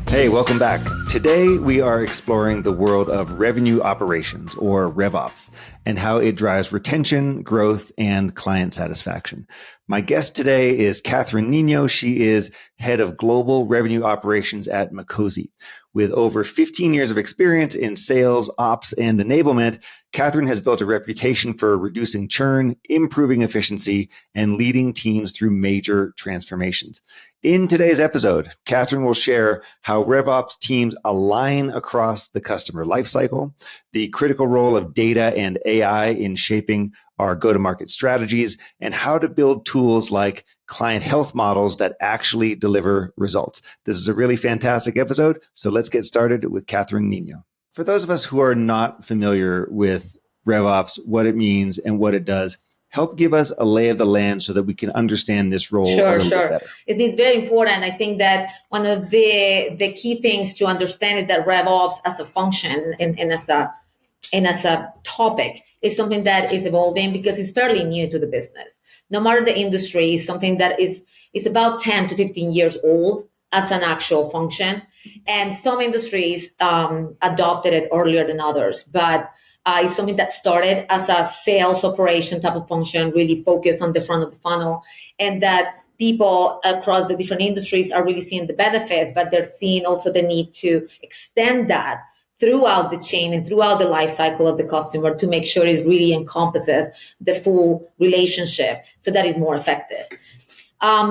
Hey, welcome back. Today, we are exploring the world of revenue operations, or RevOps, and how it drives retention, growth, and client satisfaction. My guest today is Katherine Nino. She is head of global revenue operations at Makosi. With over 15 years of experience in sales, ops, and enablement, Katherine has built a reputation for reducing churn, improving efficiency, and leading teams through major transformations. In today's episode, Katherine will share how RevOps teams align across the customer lifecycle, the critical role of data and AI in shaping our go-to-market strategies, and how to build tools like client health models that actually deliver results. This is a really fantastic episode, so let's get started with Katherine Nino. For those of us who are not familiar with RevOps, what it means and what it does, help give us a lay of the land so that we can understand this role a little bit better. It is very important. I think that one of the key things to understand is that RevOps as a function and as a topic is something that is evolving because it's fairly new to the business. No matter the industry, it's something that is about 10 to 15 years old as an actual function. And some industries adopted it earlier than others, but it's something that started as a sales operation type of function, really focused on the front of the funnel, and that people across the different industries are really seeing the benefits, but they're seeing also the need to extend that throughout the chain and throughout the life cycle of the customer to make sure it really encompasses the full relationship so that is more effective.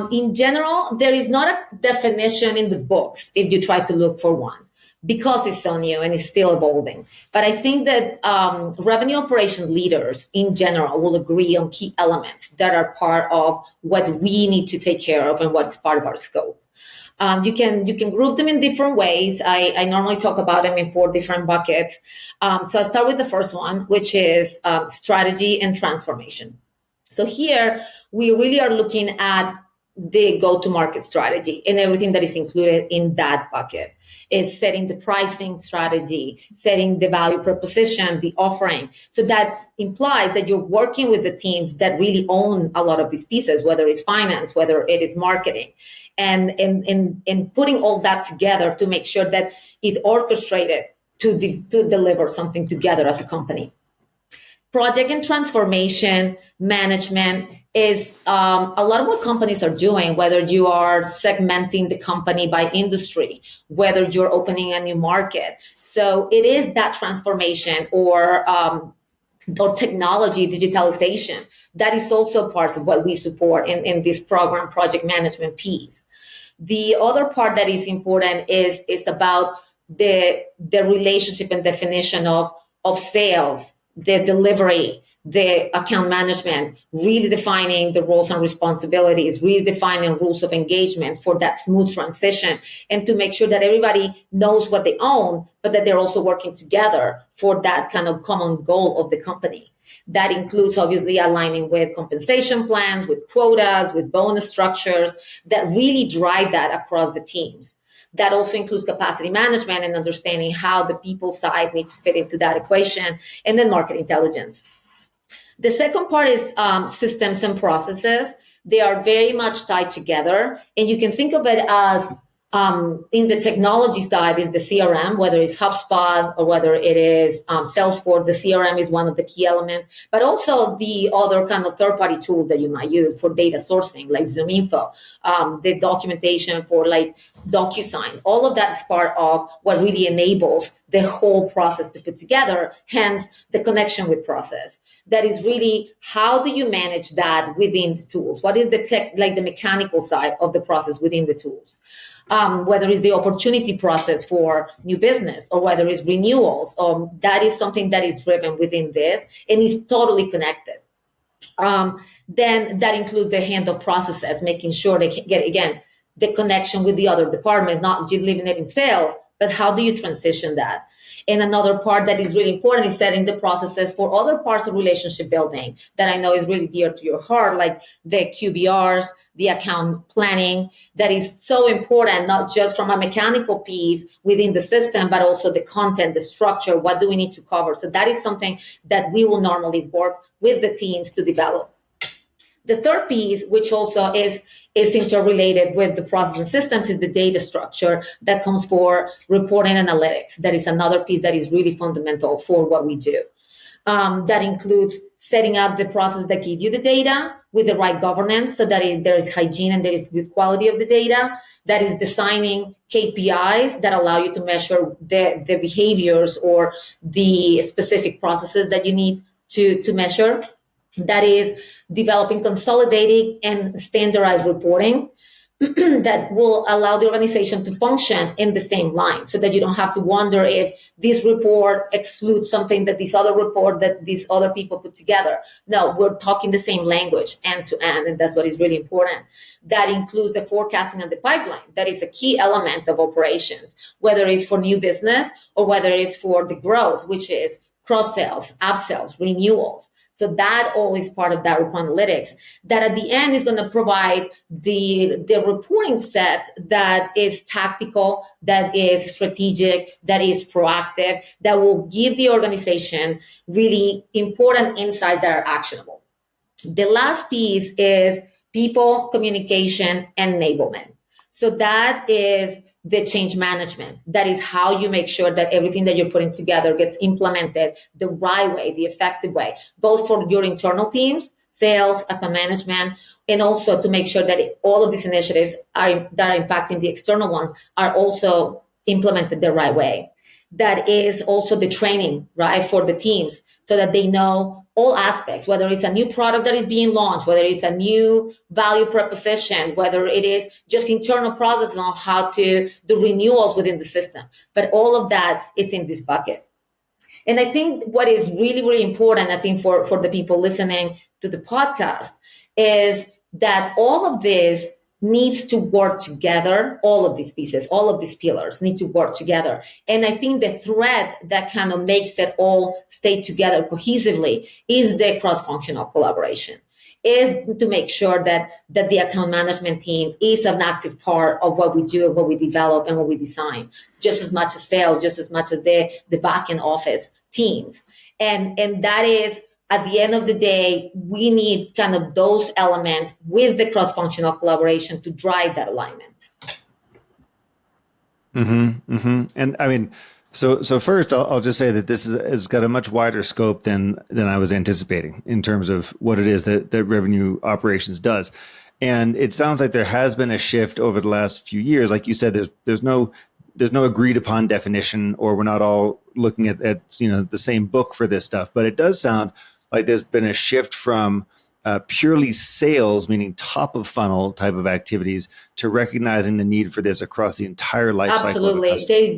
In general, there is not a definition in the books if you try to look for one, because it's so new and it's still evolving. But I think that revenue operation leaders in general will agree on key elements that are part of what we need to take care of and what's part of our scope. You can group them in different ways. I normally talk about them in 4 different buckets. So I'll start with the first one, which is strategy and transformation. So here we really are looking at the go-to-market strategy and everything that is included in that bucket. Is setting the pricing strategy, setting the value proposition, the offering. So that implies that you're working with the teams that really own a lot of these pieces, whether it's finance, whether it is marketing, and putting all that together to make sure that it's orchestrated to deliver something together as a company. Project and transformation management is a lot of what companies are doing, whether you are segmenting the company by industry, whether you're opening a new market. So it is that transformation or technology digitalization that is also part of what we support in this program project management piece. The other part that is important is about the relationship and definition of sales, the delivery, the account management, really defining the roles and responsibilities, really defining rules of engagement for that smooth transition, and to make sure that everybody knows what they own, but that they're also working together for that kind of common goal of the company. That includes obviously aligning with compensation plans, with quotas, with bonus structures that really drive that across the teams. That also includes capacity management and understanding how the people side needs to fit into that equation, and then market intelligence. The second part is systems and processes. They are very much tied together, and you can think of it as in the technology side is the CRM, whether it's HubSpot or whether it is Salesforce. The CRM is one of the key elements, but also the other kind of third-party tools that you might use for data sourcing, like ZoomInfo, the documentation for like DocuSign. All of that is part of what really enables the whole process to put together, hence the connection with process. That is really, how do you manage that within the tools? What is the tech, like the mechanical side of the process within the tools? Whether it's the opportunity process for new business or whether it's renewals, that is something that is driven within this and is totally connected. Then that includes the handoff processes, making sure they get, again, the connection with the other departments, not just leaving it in sales, but how do you transition that? And another part that is really important is setting the processes for other parts of relationship building that I know is really dear to your heart, like the QBRs, the account planning. That is so important, not just from a mechanical piece within the system, but also the content, the structure, what do we need to cover? So that is something that we will normally work with the teams to develop. The third piece, which also is interrelated with the process and systems, is the data structure that comes for reporting analytics. That is another piece that is really fundamental for what we do. That includes setting up the process that give you the data with the right governance so that there is hygiene and there is good quality of the data. That is designing KPIs that allow you to measure the behaviors or the specific processes that you need to measure. That is developing consolidated and standardized reporting that will allow the organization to function in the same line so that you don't have to wonder if this report excludes something that this other report that these other people put together. No, we're talking the same language end to end, and that's what is really important. That includes the forecasting and the pipeline. That is a key element of operations, whether it's for new business or whether it's for the growth, which is cross sales, upsells, renewals. So that all is part of that report analytics that at the end is going to provide the reporting set that is tactical, that is strategic, that is proactive, that will give the organization really important insights that are actionable. The last piece is people, communication, and enablement. So that is the change management. That is how you make sure that everything that you're putting together gets implemented the right way, the effective way, both for your internal teams, sales, account management, and also to make sure that all of these initiatives that are impacting the external ones are also implemented the right way. That is also the training, right, for the teams so that they know all aspects, whether it's a new product that is being launched, whether it's a new value proposition, whether it is just internal processes on how to do renewals within the system. But all of that is in this bucket. And I think what is really, really important, I think for the people listening to the podcast, is that all of this needs to work together. All of these pieces, all of these pillars need to work together. And I think the thread that kind of makes it all stay together cohesively is the cross-functional collaboration, is to make sure that the account management team is an active part of what we do and what we develop and what we design, just as much as sales, just as much as the back-end office teams. And that is, at the end of the day, we need kind of those elements with the cross-functional collaboration to drive that alignment. Mm-hmm, mm-hmm. And I mean, so first, I'll just say that this has got a much wider scope than I was anticipating in terms of what it is that revenue operations does. And it sounds like there has been a shift over the last few years. Like you said, there's no agreed upon definition, or we're not all looking at the same book for this stuff. But it does sound like there's been a shift from purely sales, meaning top of funnel type of activities, to recognizing the need for this across the entire life cycle. Absolutely.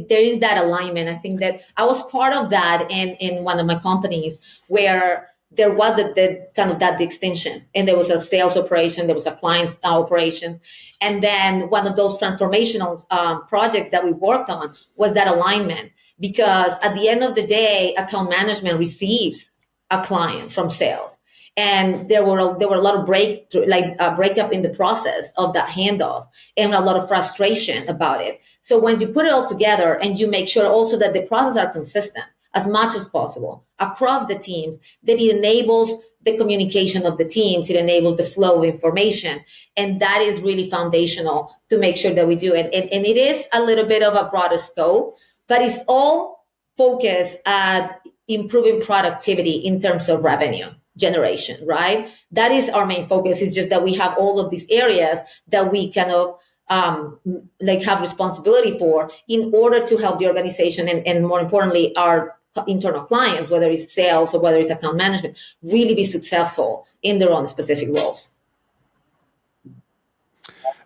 There is that alignment. I think that I was part of that in one of my companies where there was the kind of that distinction, and there was a sales operation, there was a client operation. And then one of those transformational projects that we worked on was that alignment, because at the end of the day, account management receives a client from sales. And there were a lot of breakup in the process of that handoff, and a lot of frustration about it. So when you put it all together and you make sure also that the processes are consistent as much as possible across the teams, that it enables the communication of the teams, it enables the flow of information. And that is really foundational to make sure that we do it. And it is a little bit of a broader scope, but it's all focused at improving productivity in terms of revenue generation, right? That is our main focus. It's just that we have all of these areas that we kind of have responsibility for in order to help the organization and more importantly, our internal clients, whether it's sales or whether it's account management, really be successful in their own specific roles.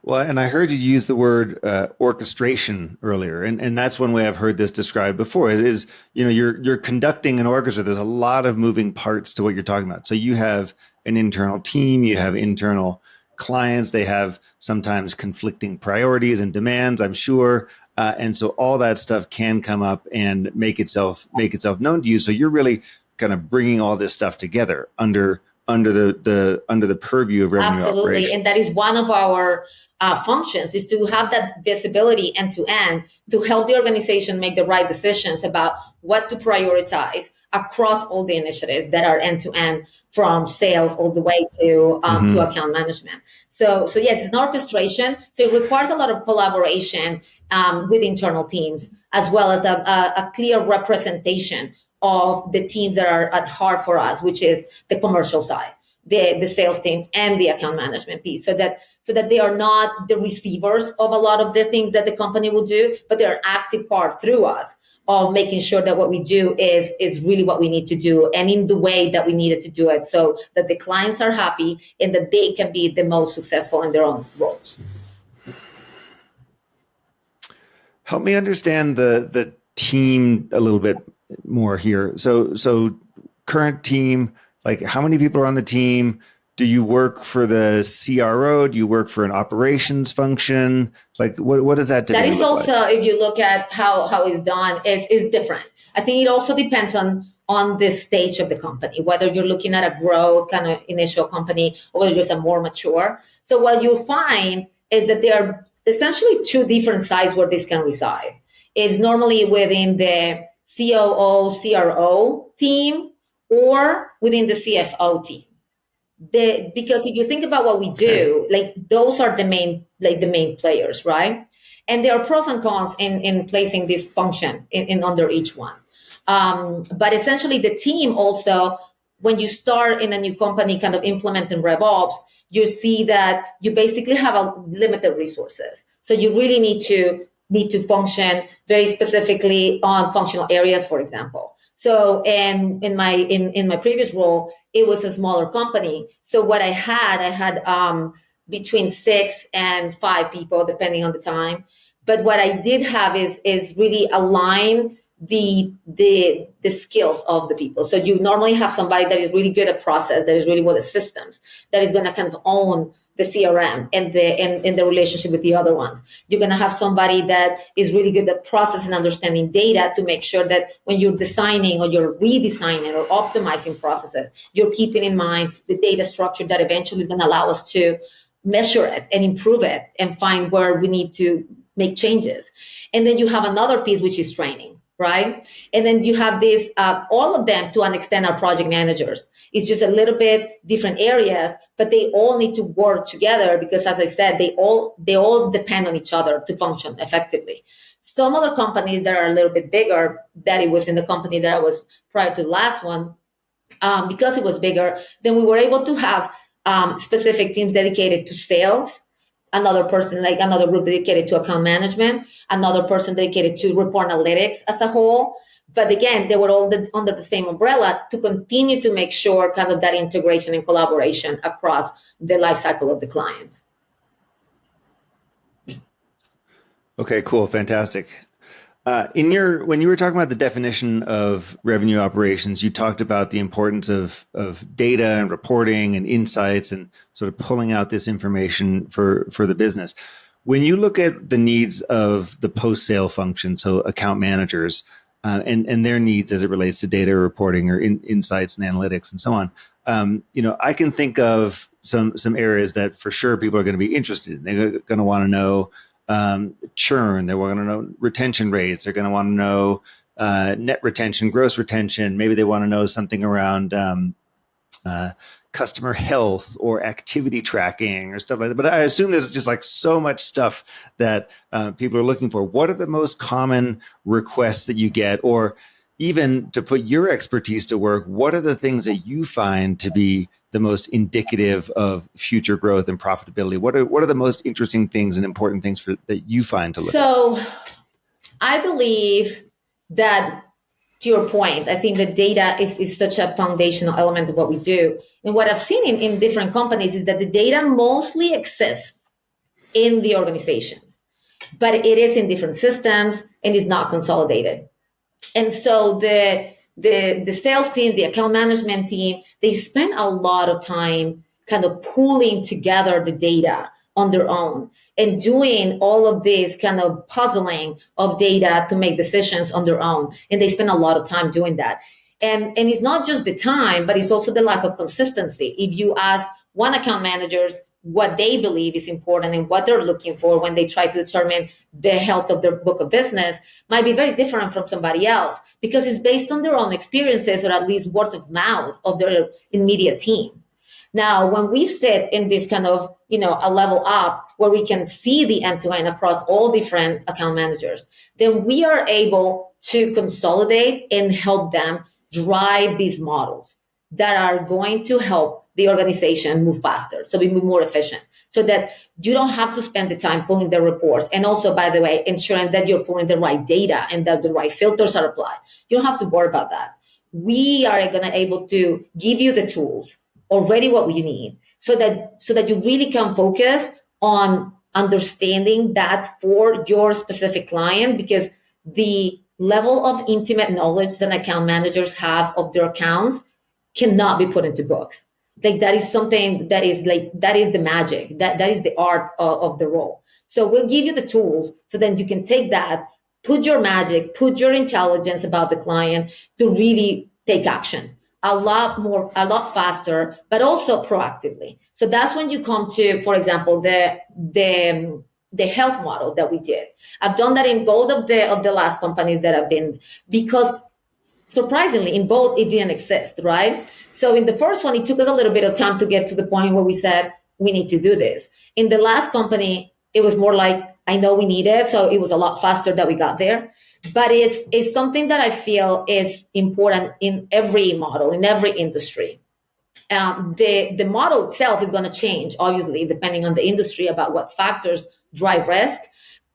Well, and I heard you use the word orchestration earlier, and that's one way I've heard this described before. Is you're conducting an orchestra. There's a lot of moving parts to what you're talking about. So you have an internal team, you have internal clients. They have sometimes conflicting priorities and demands, I'm sure, and so all that stuff can come up and make itself known to you. So you're really kind of bringing all this stuff together under the purview of revenue Absolutely. operations. And that is one of our functions, is to have that visibility end to end to help the organization make the right decisions about what to prioritize across all the initiatives that are end to end, from sales all the way to account management. So yes, it's an orchestration. So it requires a lot of collaboration with internal teams, as well as a clear representation of the teams that are at heart for us, which is the commercial side, the sales teams, and the account management piece, so that they are not the receivers of a lot of the things that the company will do, but they're an active part through us of making sure that what we do is really what we need to do, and in the way that we needed to do it, so that the clients are happy and that they can be the most successful in their own roles. Help me understand the team a little bit more here. So current team, like how many people are on the team? Do you work for the CRO? Do you work for an operations function? Like what does that That is also, like? If you look at how it's done, is different. I think it also depends on the stage of the company, whether you're looking at a growth kind of initial company or whether it's a more mature. So what you'll find is that there are essentially two different sides where this can reside. It's normally within the COO, CRO team, or within the CFO team. Because if you think about what we do, like those are the main players, right? And there are pros and cons in placing this function in under each one. But essentially the team also, when you start in a new company kind of implementing RevOps, you see that you basically have a limited resources. So you really need to function very specifically on functional areas, for example. So, and in my previous role, it was a smaller company. So what I had between 6 and 5 people, depending on the time. But what I did have is really align the skills of the people. So you normally have somebody that is really good at process, that is really good at systems, that is going to kind of own the CRM and the relationship with the other ones. You're going to have somebody that is really good at process and understanding data to make sure that when you're designing or you're redesigning or optimizing processes, you're keeping in mind the data structure that eventually is going to allow us to measure it and improve it and find where we need to make changes. And then you have another piece, which is training, right? And then you have this, all of them to an extent are project managers. It's just a little bit different areas, but they all need to work together because, as I said, they all depend on each other to function effectively. Some other companies that are a little bit bigger, that it was in the company that I was prior to the last one, because it was bigger, then we were able to have specific teams dedicated to sales, another person, like another group dedicated to account management, another person dedicated to report analytics as a whole. But again, they were all under the same umbrella to continue to make sure kind of that integration and collaboration across the lifecycle of the client. Okay, cool. Fantastic. When you were talking about the definition of revenue operations, you talked about the importance of data and reporting and insights and sort of pulling out this information for the business. When you look at the needs of the post-sale function, so account managers and their needs as it relates to data reporting or insights and analytics and so on, I can think of some areas that for sure people are going to be interested in. They're going to want to know churn. They want to know retention rates. They're going to want to know net retention, gross retention. Maybe they want to know something around customer health or activity tracking or stuff like that. But I assume there's just like so much stuff that people are looking for. What are the most common requests that you get? Or even to put your expertise to work, what are the things that you find to be the most indicative of future growth and profitability? What are the most interesting things and important things that you find to look at? So I believe that, to your point, I think that data is such a foundational element of what we do. And what I've seen in different companies is that the data mostly exists in the organizations, but it is in different systems and is not consolidated. And so the sales team, the account management team, they spend a lot of time kind of pulling together the data on their own and doing all of this kind of puzzling of data to make decisions on their own. And they spend a lot of time doing that. And it's not just the time, but it's also the lack of consistency. If you ask one account manager what they believe is important and what they're looking for when they try to determine the health of their book of business might be very different from somebody else because it's based on their own experiences or at least word of mouth of their immediate team. Now, when we sit in this kind of, a level up where we can see the end-to-end across all different account managers, then we are able to consolidate and help them drive these models that are going to help the organization move faster, so we move more efficient, so that you don't have to spend the time pulling the reports. And also, by the way, ensuring that you're pulling the right data and that the right filters are applied. You don't have to worry about that. We are going to able to give you the tools already what you need so that you really can focus on understanding that for your specific client, because the level of intimate knowledge that account managers have of their accounts cannot be put into books. Like that is something that is the magic, that is the art of the role. So we'll give you the tools so then you can take that, put your magic, put your intelligence about the client to really take action a lot faster, but also proactively. So that's when you come to, for example, the health model that we did. I've done that in both of the last companies that I've been, because surprisingly, in both, it didn't exist, right? So in the first one, it took us a little bit of time to get to the point where we said, we need to do this. In the last company, it was more like, I know we need it. So it was a lot faster that we got there. But it's something that I feel is important in every model, in every industry. The model itself is going to change, obviously, depending on the industry about what factors drive risk.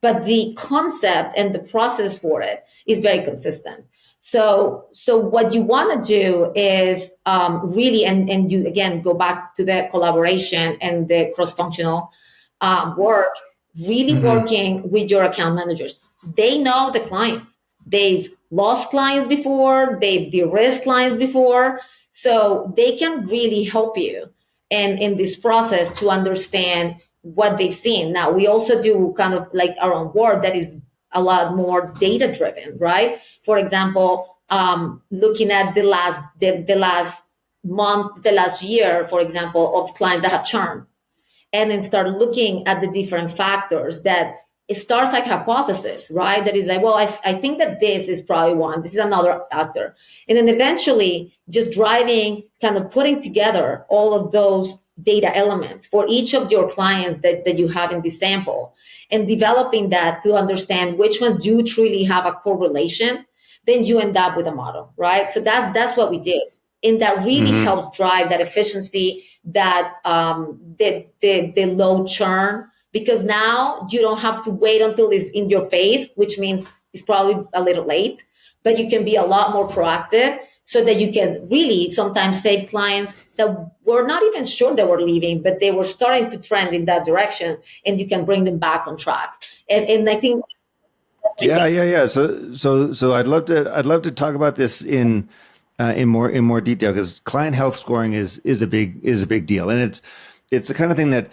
But the concept and the process for it is very consistent. So what you want to do is really, and you again go back to the collaboration and the cross-functional work, really working with your account managers. They know the clients. They've lost clients before. They've de-risked clients before. So they can really help you in this process to understand what they've seen. Now, we also do kind of like our own work that is a lot more data driven, right? For example, looking at the last month, the last year, for example, of clients that have churn, and then start looking at the different factors that it starts like hypothesis, right? That is like, well, I think that this is probably one, this is another factor. And then eventually just driving, kind of putting together all of those data elements for each of your clients that you have in this sample and developing that to understand which ones do truly have a correlation, then you end up with a model, right? So that's what we did. And that really helps drive that efficiency, that the low churn, because now you don't have to wait until it's in your face, which means it's probably a little late, but you can be a lot more proactive so that you can really sometimes save clients that were not even sure they were leaving, but they were starting to trend in that direction, and you can bring them back on track. And I think Yeah. So I'd love to talk about this in more detail, because client health scoring is a big deal, and it's the kind of thing that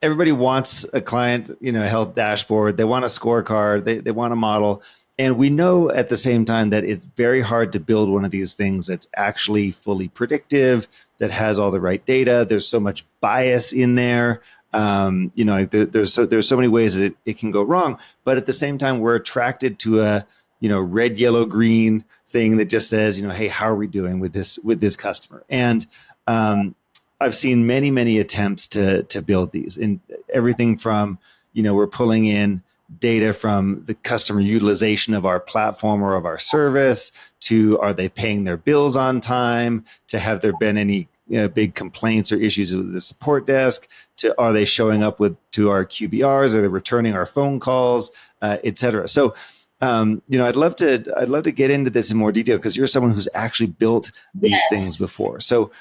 everybody wants a client health dashboard. They want a scorecard. They want a model, and we know at the same time that it's very hard to build one of these things that's actually fully predictive, that has all the right data. There's so much bias in there. There's so many ways that it can go wrong, but at the same time, we're attracted to a red, yellow, green thing that just says, hey, how are we doing with this customer? And I've seen many attempts to build these, in everything from we're pulling in data from the customer utilization of our platform or of our service, to are they paying their bills on time, to have there been any big complaints or issues with the support desk, to are they showing up to our QBRs, are they returning our phone calls, et cetera. So I'd love to get into this in more detail, because you're someone who's actually built these things before. So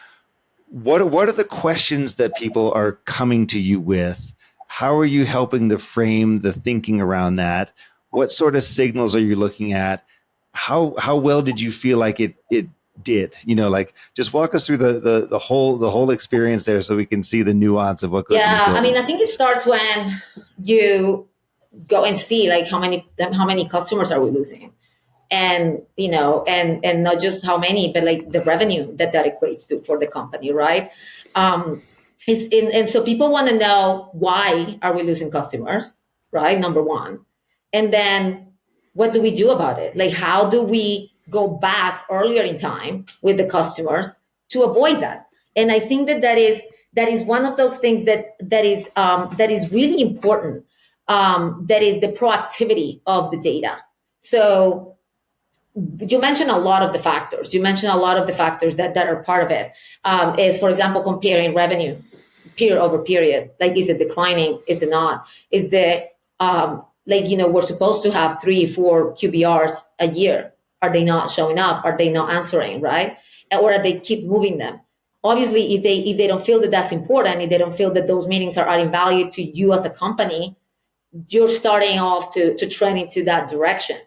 what are the questions that people are coming to you with? How are you helping to frame the thinking around that? What sort of signals are you looking at? How well did you feel like it did? Just walk us through the whole experience there, so we can see the nuance of what goes into building. I mean, I think it starts when you go and see like how many customers are we losing, and not just how many, but like the revenue that equates to for the company, right? And so people want to know, why are we losing customers, right? Number one. And then what do we do about it? Like, how do we go back earlier in time with the customers to avoid that? And I think that is one of those things that is really important. That is the proactivity of the data. So you mentioned a lot of the factors. You mentioned a lot of the factors that are part of it. Is, for example, comparing revenue period over period. Like, is it declining? Is it not? Is the we're supposed to have 3-4 QBRs a year. Are they not showing up? Are they not answering, right? Or are they keep moving them? Obviously, if they don't feel that that's important, if they don't feel that those meetings are adding value to you as a company, you're starting off to trend into that direction.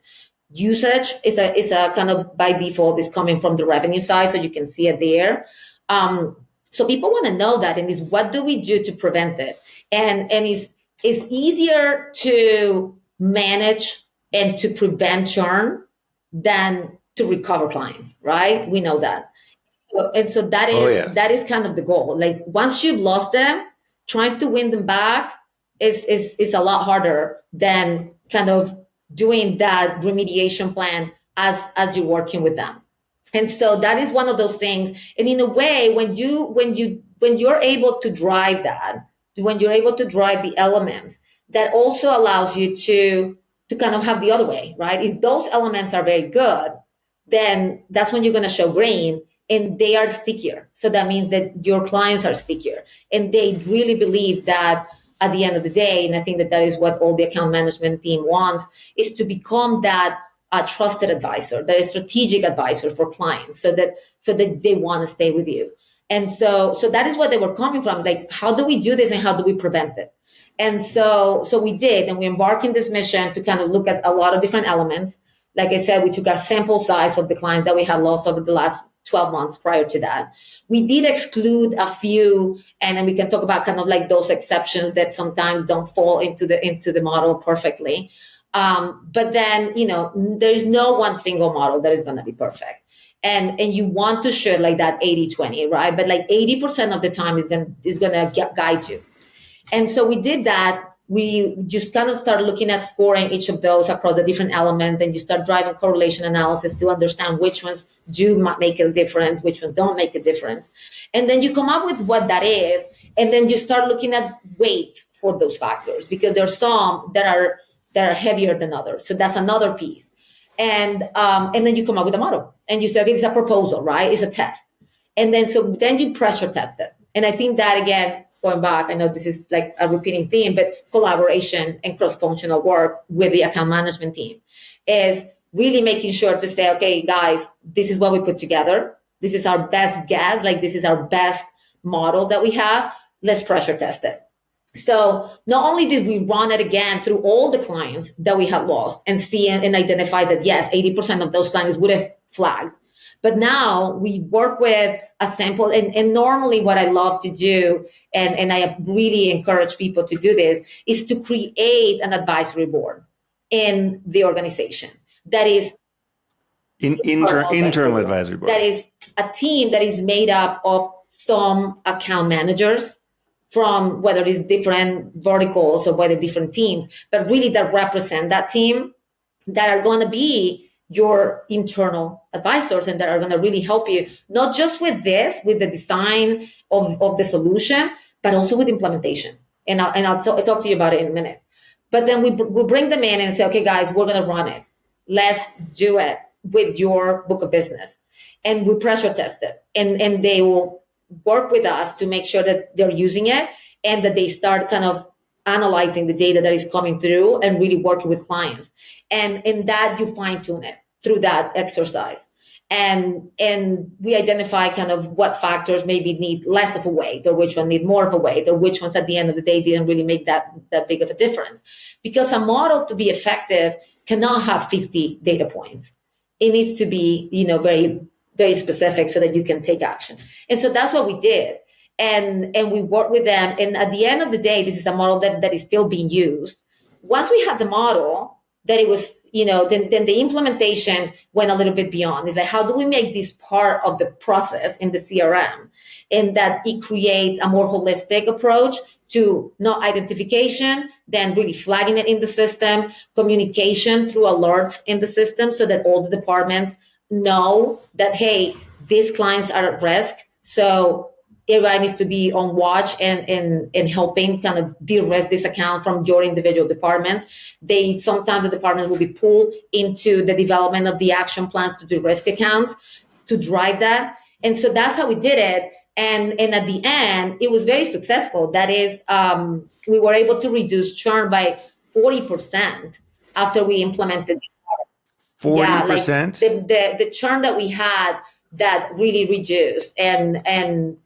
Usage is a kind of, by default, is coming from the revenue side, so you can see it there. So people want to know that, and is, what do we do to prevent it? And it's easier to manage and to prevent churn than to recover clients, right? We know that. So that is that is kind of the goal. Like, once you've lost them, trying to win them back is a lot harder than kind of doing that remediation plan as you're working with them. And so that is one of those things. And in a way, when you're able to drive that, when you're able to drive the elements, that also allows you to kind of have the other way, right? If those elements are very good, then that's when you're going to show green, and they are stickier. So that means that your clients are stickier, and they really believe that at the end of the day, and I think that is what all the account management team wants, is to become that a trusted advisor, that is strategic advisor for clients, so that they want to stay with you. And so that is what they were coming from. Like, how do we do this, and how do we prevent it? And so we did, and we embarked in this mission to kind of look at a lot of different elements. Like I said, we took a sample size of the clients that we had lost over the last 12 months prior to that. We did exclude a few, and then we can talk about kind of like those exceptions that sometimes don't fall into the model perfectly. But then, there's no one single model that is going to be perfect. And you want to share like that 80-20, right? But like 80% of the time is going to guide you. And so we did that. We just kind of start looking at scoring each of those across the different elements, and you start driving correlation analysis to understand which ones do make a difference, which ones don't make a difference. And then you come up with what that is, and then you start looking at weights for those factors, because there are some that are heavier than others. So that's another piece. And then you come up with a model, and you say, okay, it's a proposal, right? It's a test. And then you pressure test it. And I think that, again, going back, I know this is like a repeating theme, but collaboration and cross-functional work with the account management team is really making sure to say, okay, guys, this is what we put together. This is our best guess. Like, this is our best model that we have. Let's pressure test it. So not only did we run it again through all the clients that we had lost and see and identify that, yes, 80% of those clients would have flagged. But now we work with a sample, and normally what I love to do, and I really encourage people to do this, is to create an advisory board in the organization that is internal advisory board. That is a team that is made up of some account managers from whether it's different verticals or whether different teams, but really that represent that team, that are going to be your internal advisors, and that are going to really help you, not just with the design of the solution, but also with implementation. And I'll talk to you about it in a minute. But then we bring them in and say, okay, guys, we're going to run it. Let's do it with your book of business. And we pressure test it. And they will work with us to make sure that they're using it, and that they start kind of analyzing the data that is coming through and really working with clients. And in that, you fine tune it through that exercise. And we identify kind of what factors maybe need less of a weight, or which one need more of a weight, or which ones at the end of the day didn't really make that big of a difference. Because a model, to be effective, cannot have 50 data points. It needs to be, very, very specific, so that you can take action. And so that's what we did. And we worked with them. And at the end of the day, this is a model that is still being used. Once we had the model, that it then the implementation went a little bit beyond. It's like, how do we make this part of the process in the CRM, and that it creates a more holistic approach to not identification, then really flagging it in the system, communication through alerts in the system so that all the departments know that, hey, these clients are at risk. So everybody needs to be on watch and helping kind of de-risk this account from your individual departments. Sometimes the departments will be pulled into the development of the action plans to de-risk accounts to drive that. And so that's how we did it. And at the end, it was very successful. That is, we were able to reduce churn by 40% after we implemented. 40%? Yeah, like the churn that we had, that really reduced, and in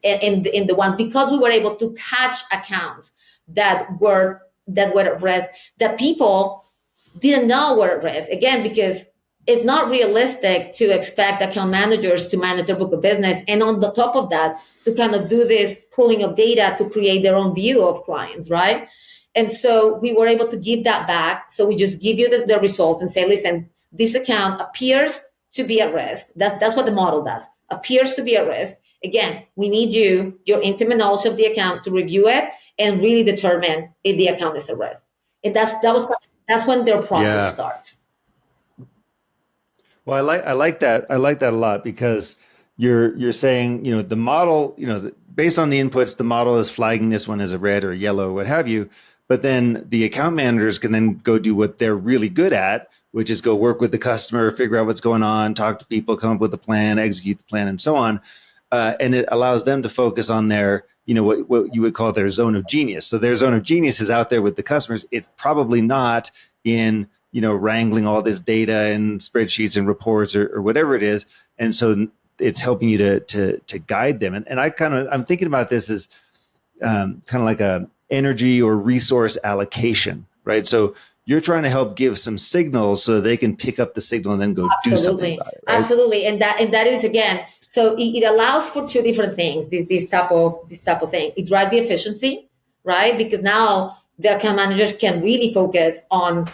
the ones, because we were able to catch accounts that were at risk, that people didn't know were at risk. Again, because it's not realistic to expect account managers to manage their book of business, and on the top of that, to kind of do this pulling of data to create their own view of clients, right? And so we were able to give that back. So we just give you the results and say, listen, this account appears to be at risk. That's what the model does. Appears to be at risk. Again, we need your intimate knowledge of the account to review it and really determine if the account is at risk. And that's when their process starts. Well, I like that. I like that a lot, because you're saying, the model, based on the inputs, the model is flagging this one as a red or a yellow, or what have you. But then the account managers can then go do what they're really good at, which is go work with the customer, figure out what's going on, talk to people, come up with a plan, execute the plan, and so on. And it allows them to focus on their, what you would call their zone of genius. So their zone of genius is out there with the customers. It's probably not in, wrangling all this data and spreadsheets and reports or whatever it is. And so it's helping you to guide them. And I'm thinking about this as kind of like a energy or resource allocation, right? So you're trying to help give some signals so they can pick up the signal and then go do something about it. Right? Absolutely. And that is, again, so it allows for two different things, this type of thing. It drives the efficiency, right? Because now the account managers can really focus on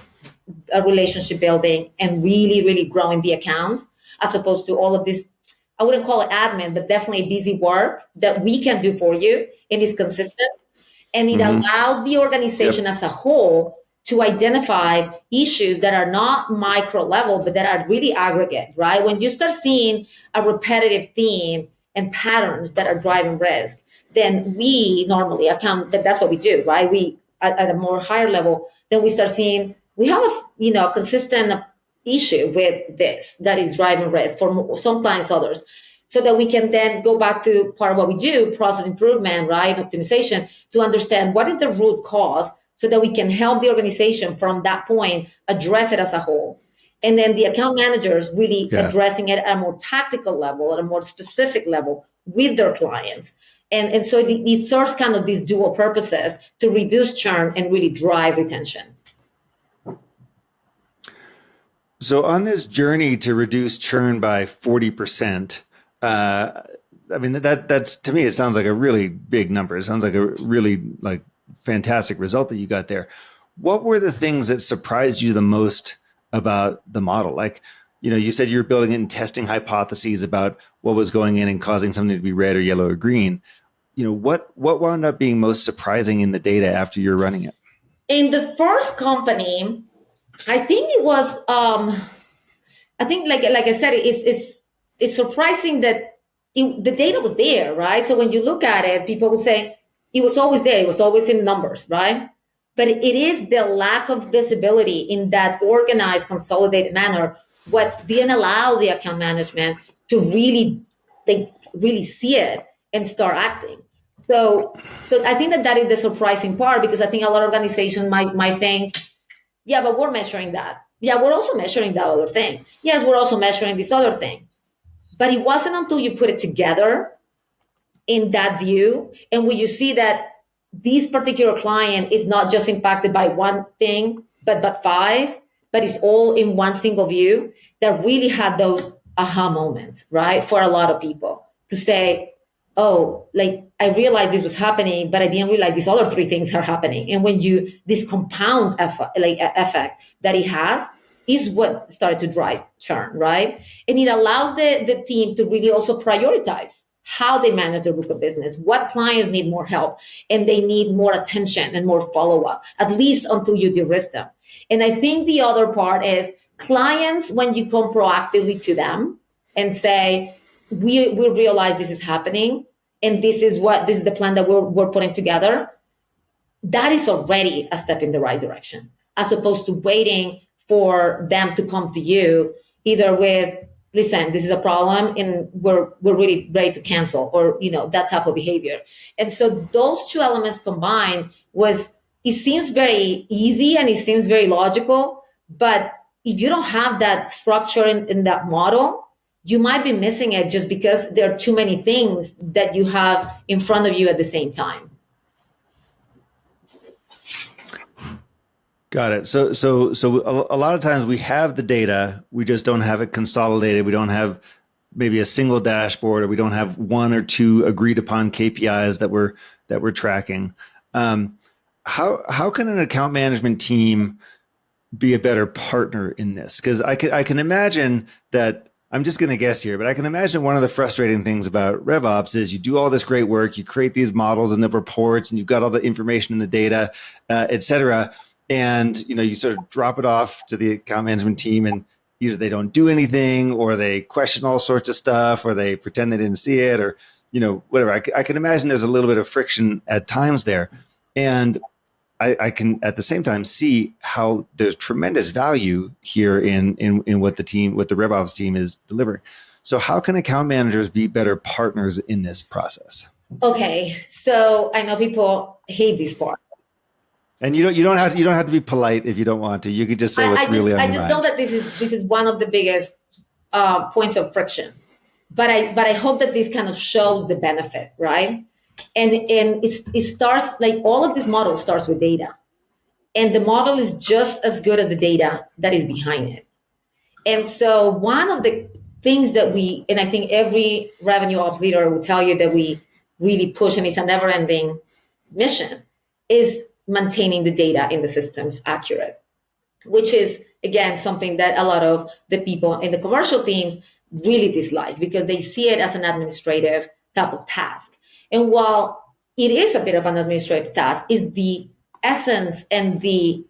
a relationship building and really, really growing the accounts, as opposed to all of this, I wouldn't call it admin, but definitely busy work that we can do for you and is consistent. And it allows the organization as a whole to identify issues that are not micro level, but that are really aggregate, right? When you start seeing a repetitive theme and patterns that are driving risk, then we normally account that's what we do, right? We at a more higher level, then we start seeing we have a consistent issue with this that is driving risk for some clients, others, so that we can then go back to part of what we do, process improvement, right? Optimization, to understand what is the root cause, so that we can help the organization from that point address it as a whole. And then the account managers really addressing it at a more tactical level, at a more specific level with their clients. And so it serves kind of these dual purposes to reduce churn and really drive retention. So on this journey to reduce churn by 40%, that's, to me, it sounds like a really big number. It sounds like a really fantastic result that you got there. What were the things that surprised you the most about the model? You said you were building it and testing hypotheses about what was going in and causing something to be red or yellow or green. What wound up being most surprising in the data after you're running it? In the first company, I think it was, like I said, it's surprising that the data was there, right? So when you look at it, people will say it was always there. It was always in numbers, right? But it is the lack of visibility in that organized, consolidated manner what didn't allow the account management to really see it and start acting. So I think that is the surprising part, because I think a lot of organizations might think, yeah, but we're measuring that. Yeah, we're also measuring that other thing. Yes, we're also measuring this other thing. But it wasn't until you put it together in that view, and when you see that this particular client is not just impacted by one thing, but five, but it's all in one single view, that really had those aha moments, right? For a lot of people to say, oh, I realized this was happening, but I didn't realize these other three things are happening. And when this compound effect that it has, is what started to drive churn, right? And it allows the team to really also prioritize how they manage their book of business, what clients need more help, and they need more attention and more follow-up, at least until you de-risk them. And I think the other part is clients, when you come proactively to them and say, we realize this is happening, and this is the plan that we're putting together, that is already a step in the right direction, as opposed to waiting for them to come to you either with, listen, this is a problem and we're really ready to cancel, or that type of behavior. And so those two elements combined it seems very easy and it seems very logical, but if you don't have that structure in that model, you might be missing it just because there are too many things that you have in front of you at the same time. Got it. So a lot of times we have the data, we just don't have it consolidated. We don't have maybe a single dashboard, or we don't have one or two agreed upon KPIs that we're tracking. How can an account management team be a better partner in this? Because I can imagine that, I'm just going to guess here, but I can imagine one of the frustrating things about RevOps is you do all this great work, you create these models and the reports, and you've got all the information in the data, et cetera. And you sort of drop it off to the account management team, and either they don't do anything, or they question all sorts of stuff, or they pretend they didn't see it, or whatever. I can imagine there's a little bit of friction at times there, and I can at the same time see how there's tremendous value here in what the RevOps team is delivering. So how can account managers be better partners in this process? Okay, so I know people hate this part. And you don't have to be polite if you don't want to. You can just say what's really on your mind. I just know that this is one of the biggest points of friction, but I hope that this kind of shows the benefit, right? And it starts, like, all of this model starts with data, and the model is just as good as the data that is behind it. And so one of the things that and I think every revenue ops leader will tell you that we really push, and it's a never-ending mission, is maintaining the data in the systems accurate, which is, again, something that a lot of the people in the commercial teams really dislike, because they see it as an administrative type of task. And while it is a bit of an administrative task, is the essence and the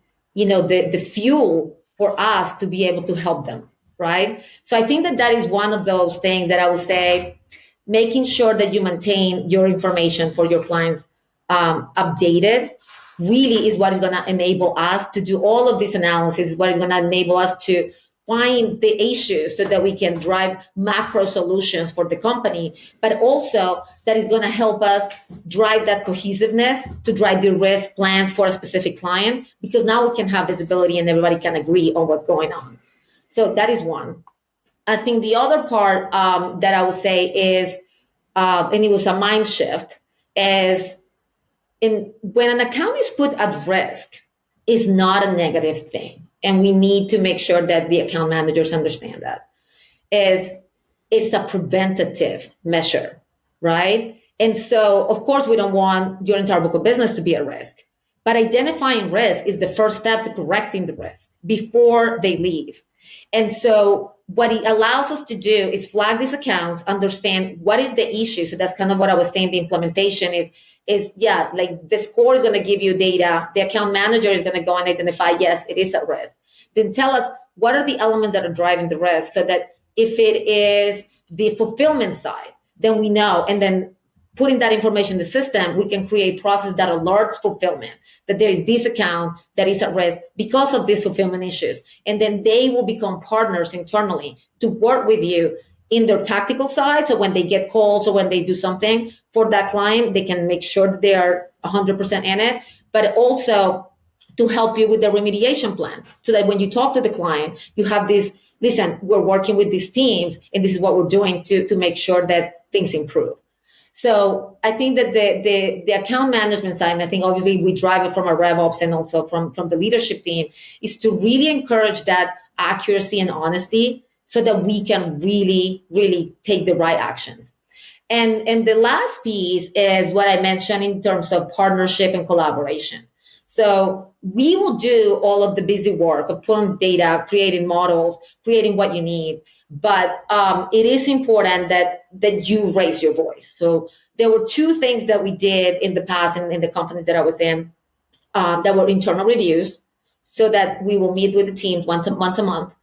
fuel for us to be able to help them, right? So I think that is one of those things that I would say, making sure that you maintain your information for your clients updated really is what is going to enable us to do all of this analysis, what is going to enable us to find the issues so that we can drive macro solutions for the company, but also that is going to help us drive that cohesiveness to drive the risk plans for a specific client, because now we can have visibility and everybody can agree on what's going on. So that is one. I think the other part that I would say is, and it was a mind shift, is when an account is put at risk, is not a negative thing. And we need to make sure that the account managers understand that. It's a preventative measure, right? And so, of course, we don't want your entire book of business to be at risk. But identifying risk is the first step to correcting the risk before they leave. And so what it allows us to do is flag these accounts, understand what is the issue. So that's kind of what I was saying. The implementation is like the score is going to give you data. The account manager is going to go and identify, yes, it is at risk. Then tell us what are the elements that are driving the risk, so that if it is the fulfillment side, then we know. And then putting that information in the system, we can create process that alerts fulfillment, that there is this account that is at risk because of these fulfillment issues. And then they will become partners internally to work with you in their tactical side. So when they get calls or when they do something for that client, they can make sure that they are 100% in it, but also to help you with the remediation plan, so that when you talk to the client, you have this, listen, we're working with these teams and this is what we're doing to make sure that things improve. So I think that the account management side, and I think obviously we drive it from our RevOps and also from the leadership team, is to really encourage that accuracy and honesty so that we can really, really take the right actions. And the last piece is what I mentioned in terms of partnership and collaboration. So we will do all of the busy work of pulling data, creating models, creating what you need. But it is important that you raise your voice. So there were two things that we did in the past in the companies that I was in, that were internal reviews, so that we will meet with the team once a month,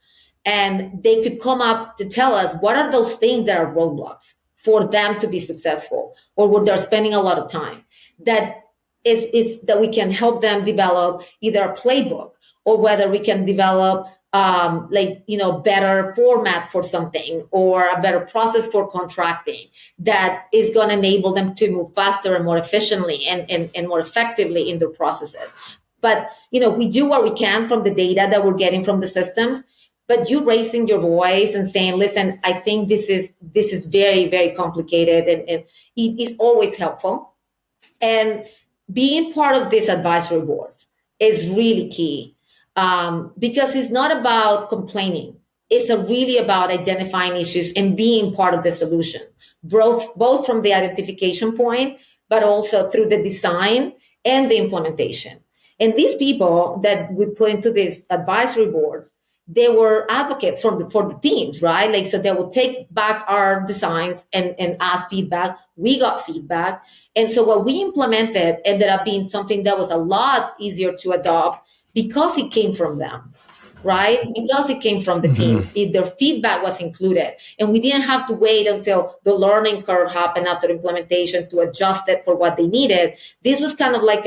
and they could come up to tell us what are those things that are roadblocks for them to be successful, or where they're spending a lot of time. That is that we can help them develop either a playbook, or whether we can develop better format for something, or a better process for contracting that is going to enable them to move faster and more efficiently and more effectively in their processes. But we do what we can from the data that we're getting from the systems. But you raising your voice and saying, listen, I think this is very, very complicated, and it is always helpful. And being part of these advisory boards is really key, because it's not about complaining. It's really about identifying issues and being part of the solution, both from the identification point, but also through the design and the implementation. And these people that we put into these advisory boards, they were advocates for the teams, right? Like, so they will take back our designs and ask feedback. We got feedback. And so what we implemented ended up being something that was a lot easier to adopt, because it came from them, right? Because it came from the teams. Their feedback was included. And we didn't have to wait until the learning curve happened after implementation to adjust it for what they needed. This was kind of like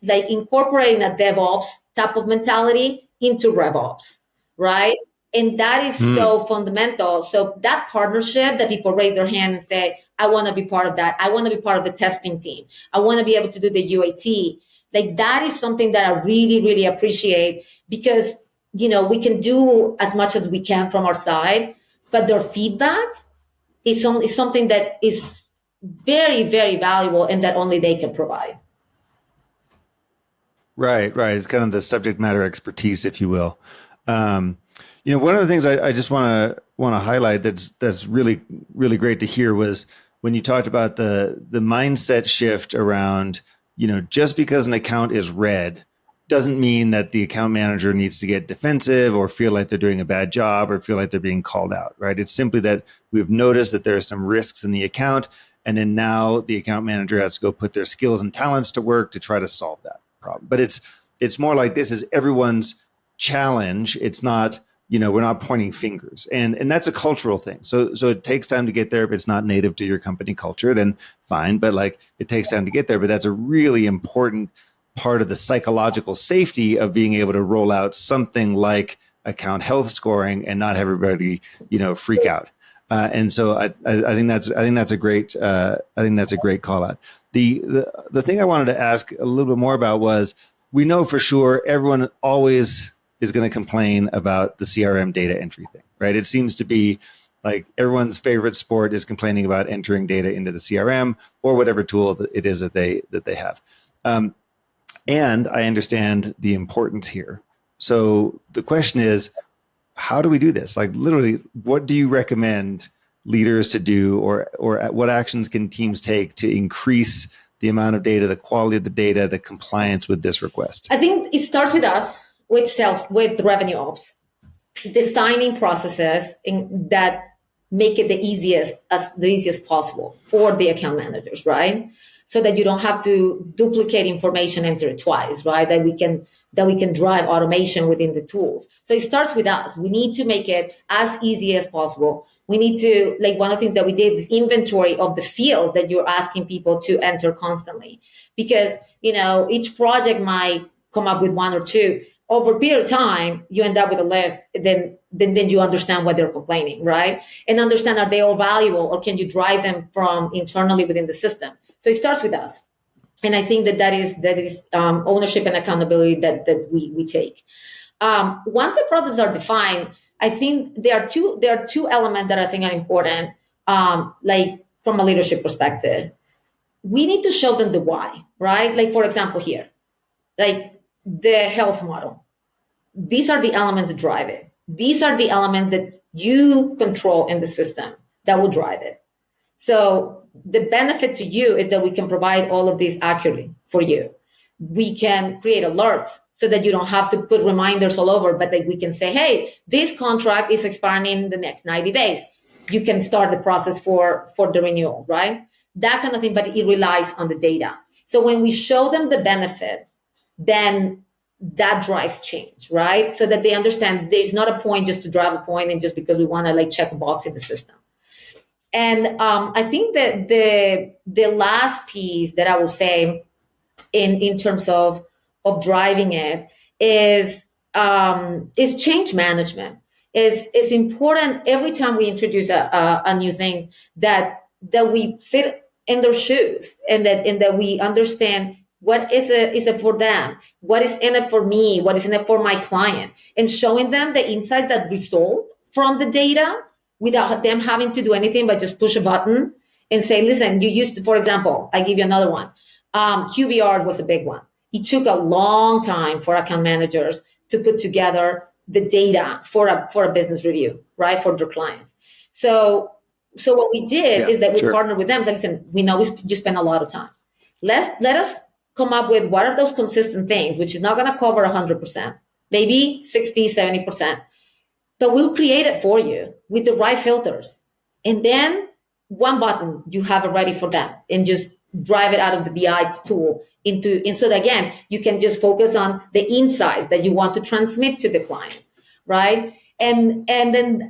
incorporating a DevOps type of mentality into RevOps, right? And that is so fundamental. So that partnership, that people raise their hand and say, I want to be part of that. I want to be part of the testing team. I want to be able to do the UAT. Like, that is something that I really, really appreciate, because, we can do as much as we can from our side, but their feedback is something that is very, very valuable, and that only they can provide. Right. It's kind of the subject matter expertise, if you will. One of the things I just want to highlight that's really, really great to hear was when you talked about the mindset shift around, just because an account is red doesn't mean that the account manager needs to get defensive or feel like they're doing a bad job or feel like they're being called out, right? It's simply that we've noticed that there are some risks in the account, and then now the account manager has to go put their skills and talents to work to try to solve that problem. But it's more like this is everyone's challenge. It's not, we're not pointing fingers, and that's a cultural thing. So it takes time to get there. If it's not native to your company culture, then fine. But it takes time to get there. But that's a really important part of the psychological safety of being able to roll out something like account health scoring and not have everybody, freak out. And so I think that's a great call out. The thing I wanted to ask a little bit more about was, we know for sure everyone always is going to complain about the CRM data entry thing, right? It seems to be like everyone's favorite sport is complaining about entering data into the CRM or whatever tool that it is that they have. And I understand the importance here. So the question is, how do we do this? Like, literally, what do you recommend leaders to do, or what actions can teams take to increase the amount of data, the quality of the data, the compliance with this request? I think it starts with us, with sales, with revenue ops, designing processes that make it the easiest possible for the account managers, right? So that you don't have to duplicate information, enter it twice, right? That we can drive automation within the tools. So it starts with us. We need to make it as easy as possible. We need to, one of the things that we did is inventory of the fields that you're asking people to enter constantly, because each project might come up with one or two. Over a period of time, you end up with a list. Then you understand why they're complaining, right? And understand, are they all valuable, or can you drive them from internally within the system? So it starts with us, and I think that is ownership and accountability that we take. Once the processes are defined, I think there are two elements that I think are important. From a leadership perspective, we need to show them the why, right? Like, for example, here, the health model. These are the elements that drive it. These are the elements that you control in the system that will drive it. So the benefit to you is that we can provide all of this accurately for you. we can create alerts so that you don't have to put reminders all over, but that we can say, hey, this contract is expiring in the next 90 days. You can start the process for the renewal, right? That kind of thing, but it relies on the data. So when we show them the benefit, then that drives change, right? So that they understand there's not a point just to drive a point and just because we want to like check a box in the system. And I think that the last piece that I will say in terms of driving it is change management. Is important every time we introduce a new thing that we sit in their shoes and that we understand what is it for them, what is in it for me, what is in it for my client, and showing them the insights that result from the data without them having to do anything but just push a button and say, listen, you used to, for example, I give you another one. QBR was a big one. It took a long time for account managers to put together the data for a business review, right, for their clients. So what we did is that we partnered with them. Like, listen, we know you spend a lot of time. Let us come up with what are those consistent things, which is not going to cover 100%, maybe 60, 70%. But we'll create it for you with the right filters. And then one button, you have it ready for them and just drive it out of the BI tool so that, again, you can just focus on the insight that you want to transmit to the client, right? And then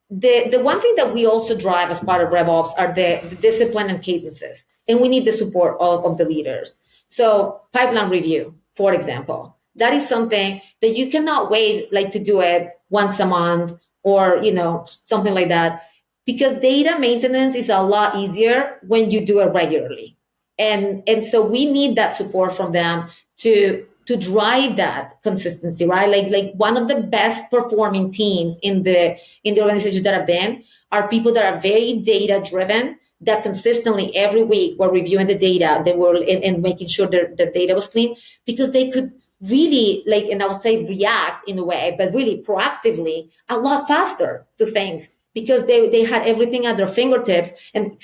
the one thing that we also drive as part of RevOps are the discipline and cadences. And we need the support of the leaders. So pipeline review, for example, that is something that you cannot wait like to do it once a month or, something like that, because data maintenance is a lot easier when you do it regularly. And so we need that support from them to drive that consistency, right? Like one of the best performing teams in the organizations that I've been are people that are very data driven, that consistently every week were reviewing the data, they were and making sure their data was clean, because they could really and I would say react in a way, but really proactively a lot faster to things, because they had everything at their fingertips and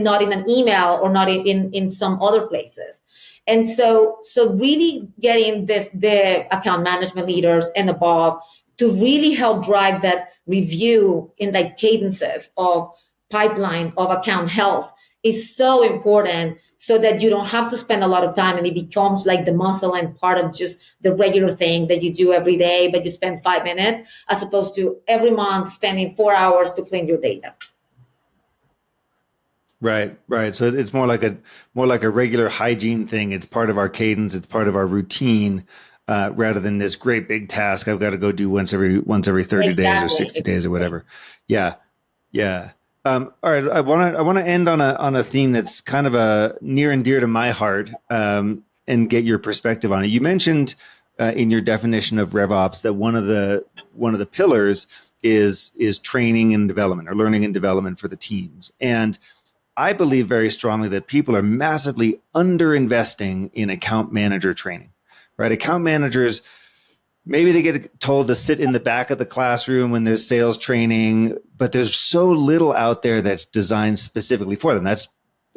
not in an email or not in some other places. And so really getting the account management leaders and above to really help drive that review in cadences of pipeline of account health is so important, so that you don't have to spend a lot of time and it becomes like the muscle and part of just the regular thing that you do every day, but you spend 5 minutes as opposed to every month spending 4 hours to clean your data. Right. So it's more like a regular hygiene thing. It's part of our cadence. It's part of our routine, rather than this great big task I've got to go do once every 30 days or 60 days or whatever. Yeah. All right. I want to end on a theme that's kind of a near and dear to my heart, and get your perspective on it. You mentioned in your definition of RevOps that one of the pillars is training and development, or learning and development for the teams. And I believe very strongly that people are massively underinvesting in account manager training, right? Account managers, maybe they get told to sit in the back of the classroom when there's sales training, but there's so little out there that's designed specifically for them. That's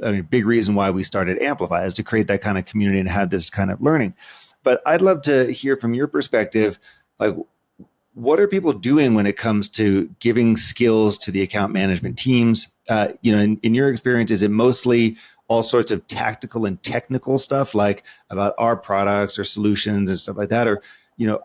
a big reason why we started Amplify, is to create that kind of community and have this kind of learning. But I'd love to hear from your perspective, like, what are people doing when it comes to giving skills to the account management teams? In your experience, is it mostly all sorts of tactical and technical stuff, like about our products or solutions and stuff like that? Or,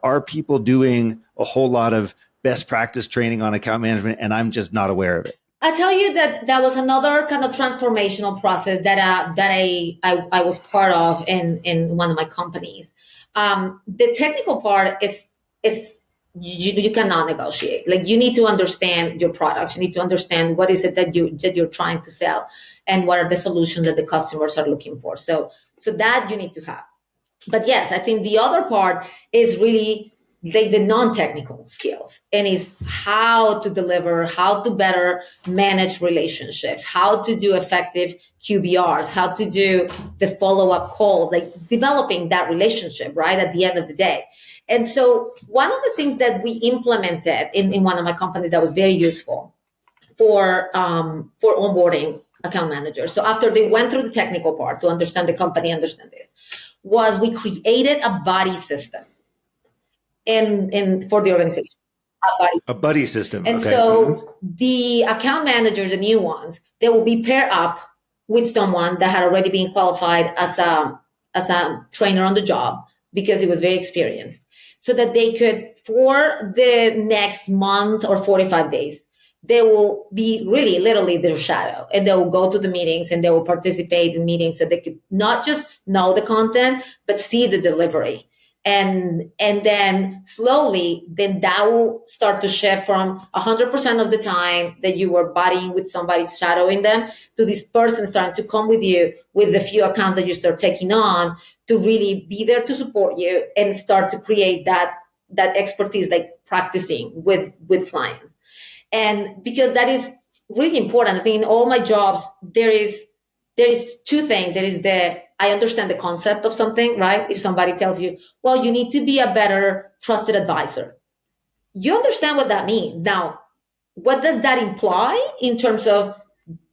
are people doing a whole lot of best practice training on account management and I'm just not aware of it? I tell you that was another kind of transformational process that I was part of in one of my companies. The technical part is you cannot negotiate. Like, you need to understand your products. You need to understand what is it that you're trying to sell, and what are the solutions that the customers are looking for. So that you need to have. But yes, I think the other part is really the non-technical skills, and is how to deliver, how to better manage relationships, how to do effective QBRs, how to do the follow-up calls, like developing that relationship, right, at the end of the day. And so one of the things that we implemented in one of my companies that was very useful for onboarding account managers. So after they went through the technical part to understand the company, understand this, was we created a buddy system in for the organization. A buddy system. And okay. so the account managers, the new ones, they will be paired up with someone that had already been qualified as a trainer on the job because he was very experienced, so that they could, for the next month or 45 days, they will be really literally their shadow, and they will go to the meetings and they will participate in meetings so they could not just know the content, but see the delivery. And then slowly, then that will start to shift from 100% of the time that you were buddying with somebody, shadowing them, to this person starting to come with you with the few accounts that you start taking on, to really be there to support you and start to create that expertise, like practicing with clients. And because that is really important, I think in all my jobs, there is two things. There is I understand the concept of something, right? If somebody tells you, well, you need to be a better trusted advisor, you understand what that means. Now, what does that imply in terms of,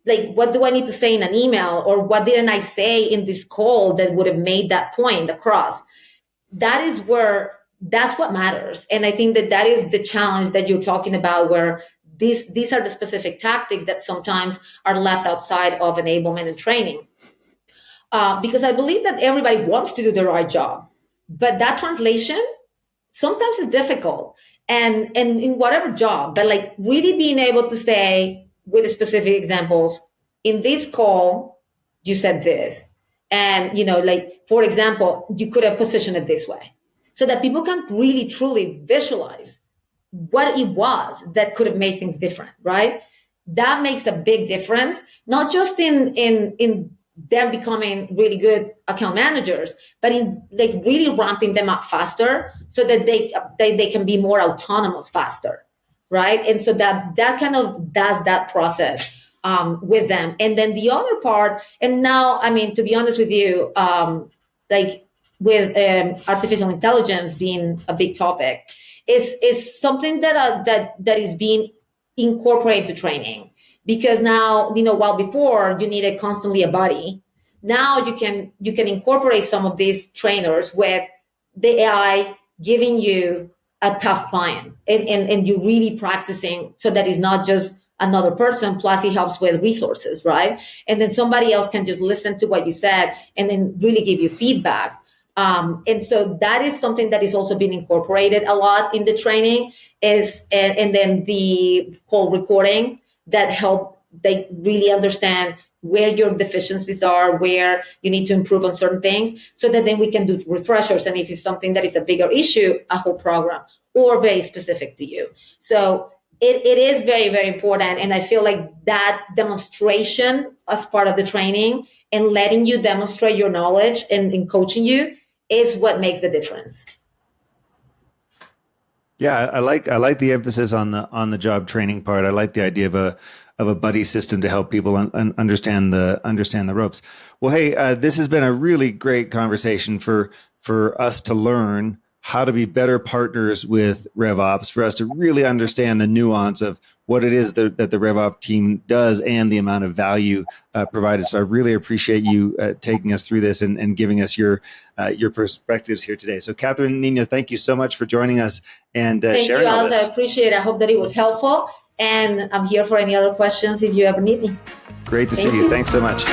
like, what do I need to say in an email, or what didn't I say in this call that would have made that point across? That's what matters. And I think that is the challenge that you're talking about, where these are the specific tactics that sometimes are left outside of enablement and training. Because I believe that everybody wants to do the right job, but that translation sometimes is difficult. And in whatever job, but like really being able to say with specific examples, in this call, you said this. And, like, for example, you could have positioned it this way, so that people can really, truly visualize what it was that could have made things different, right? That makes a big difference, not just in them becoming really good account managers, but in like really ramping them up faster so that they can be more autonomous faster, right? And so that kind of does that process with them. And then the other part, and now, I mean, to be honest with you, like with artificial intelligence being a big topic, is something that is being incorporated to training. Because now, while before you needed constantly a buddy, now you can incorporate some of these trainers with the AI giving you a tough client, and you really practicing, so that is not just another person, plus it helps with resources, right? And then somebody else can just listen to what you said and then really give you feedback. And so that is something that is also being incorporated a lot in the training, and then the call recordings that help they really understand where your deficiencies are, where you need to improve on certain things, so that then we can do refreshers. And if it's something that is a bigger issue, a whole program, or very specific to you. So it is very, very important. And I feel like that demonstration as part of the training and letting you demonstrate your knowledge and in coaching you is what makes the difference. Yeah, I like the emphasis on the job training part. I like the idea of a buddy system to help people understand the ropes. Well, hey, this has been a really great conversation for us to learn how to be better partners with RevOps, for us to really understand the nuance of what it is that the RevOps team does and the amount of value provided. So I really appreciate you taking us through this and giving us your perspectives here today. So Katherine Nino, thank you so much for joining us and sharing all this. Thank you, Alex. I appreciate it. I hope that it was helpful. And I'm here for any other questions if you ever need me. Great to see you. Thanks so much.